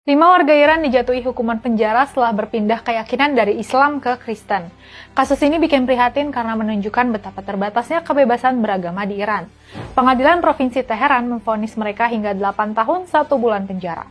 5 warga Iran dijatuhi hukuman penjara setelah berpindah keyakinan dari Islam ke Kristen. Kasus ini bikin prihatin karena menunjukkan betapa terbatasnya kebebasan beragama di Iran. Pengadilan Provinsi Teheran memvonis mereka hingga 8 tahun 1 bulan penjara.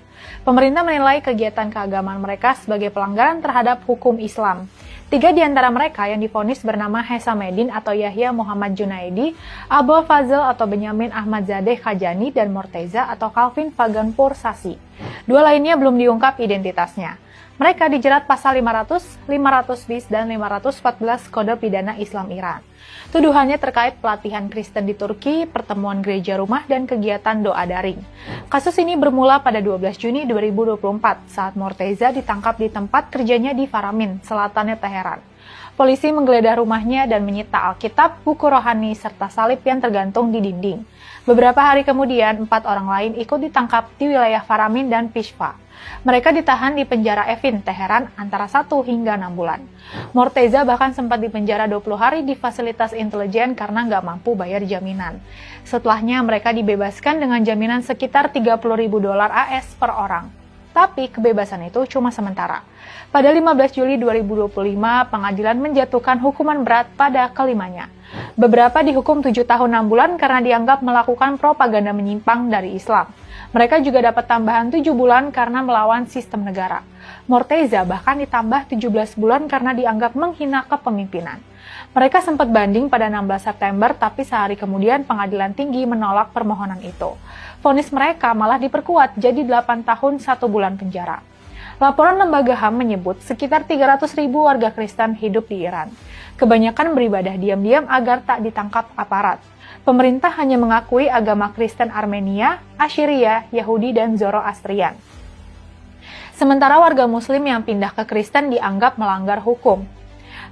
Pemerintah menilai kegiatan keagamaan mereka sebagai pelanggaran terhadap hukum Islam. 3 di antara mereka yang divonis bernama Hesamedin atau Yahya Muhammad Junaidi, Abul Fazl atau Benyamin Ahmad Zadeh Khajani, dan Morteza atau Calvin Faganpur Sasi. 2 lainnya belum diungkap identitasnya. Mereka dijerat pasal 500, 500 bis, dan 514 Kode Pidana Islam Iran. Tuduhannya terkait pelatihan Kristen di Turki, pertemuan gereja rumah, dan kegiatan doa daring. Kasus ini bermula pada 12 Juni 2024 saat Morteza ditangkap di tempat kerjanya di Faramin, selatannya Teheran. Polisi menggeledah rumahnya dan menyita Alkitab, buku rohani, serta salib yang tergantung di dinding. Beberapa hari kemudian, 4 orang lain ikut ditangkap di wilayah Faramin dan Pishva. Mereka ditahan di penjara Evin, Teheran, antara 1 hingga 6 bulan. Morteza bahkan sempat dipenjara 20 hari di fasilitas intelijen karena nggak mampu bayar jaminan. Setelahnya, mereka dibebaskan dengan jaminan sekitar $30.000 AS per orang. Tapi kebebasan itu cuma sementara. Pada 15 Juli 2025, pengadilan menjatuhkan hukuman berat pada kelimanya. Beberapa dihukum 7 tahun 6 bulan karena dianggap melakukan propaganda menyimpang dari Islam. Mereka juga dapat tambahan 7 bulan karena melawan sistem negara. Morteza bahkan ditambah 17 bulan karena dianggap menghina kepemimpinan. Mereka sempat banding pada 16 September, tapi sehari kemudian pengadilan tinggi menolak permohonan itu. Vonis mereka malah diperkuat jadi 8 tahun 1 bulan penjara. Laporan lembaga HAM menyebut sekitar 300.000 warga Kristen hidup di Iran. Kebanyakan beribadah diam-diam agar tak ditangkap aparat. Pemerintah hanya mengakui agama Kristen Armenia, Assyria, Yahudi, dan Zoroastrian. Sementara warga Muslim yang pindah ke Kristen dianggap melanggar hukum.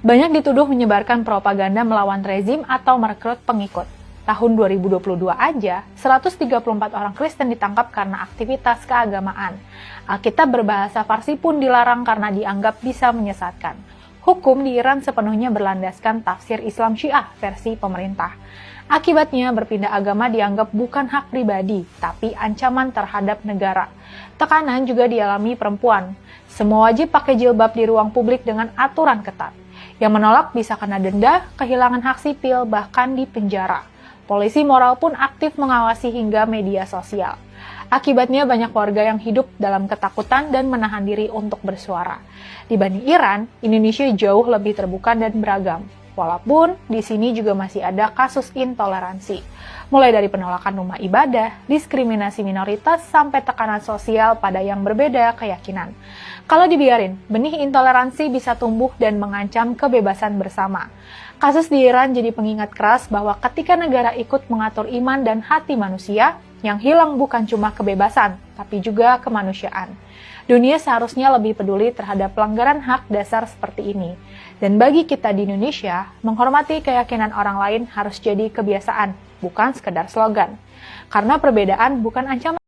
Banyak dituduh menyebarkan propaganda melawan rezim atau merekrut pengikut. Tahun 2022 aja, 134 orang Kristen ditangkap karena aktivitas keagamaan. Alkitab berbahasa Farsi pun dilarang karena dianggap bisa menyesatkan. Hukum di Iran sepenuhnya berlandaskan tafsir Islam Syiah versi pemerintah. Akibatnya, berpindah agama dianggap bukan hak pribadi, tapi ancaman terhadap negara. Tekanan juga dialami perempuan. Semua wajib pakai jilbab di ruang publik dengan aturan ketat. Yang menolak bisa kena denda, kehilangan hak sipil, bahkan dipenjara. Polisi moral pun aktif mengawasi hingga media sosial. Akibatnya banyak warga yang hidup dalam ketakutan dan menahan diri untuk bersuara. Dibanding Iran, Indonesia jauh lebih terbuka dan beragam. Walaupun di sini juga masih ada kasus intoleransi. Mulai dari penolakan rumah ibadah, diskriminasi minoritas, sampai tekanan sosial pada yang berbeda keyakinan. Kalau dibiarin, benih intoleransi bisa tumbuh dan mengancam kebebasan bersama. Kasus di Iran jadi pengingat keras bahwa ketika negara ikut mengatur iman dan hati manusia, yang hilang bukan cuma kebebasan, tapi juga kemanusiaan. Dunia seharusnya lebih peduli terhadap pelanggaran hak dasar seperti ini. Dan bagi kita di Indonesia, menghormati keyakinan orang lain harus jadi kebiasaan, bukan sekedar slogan. Karena perbedaan bukan ancaman.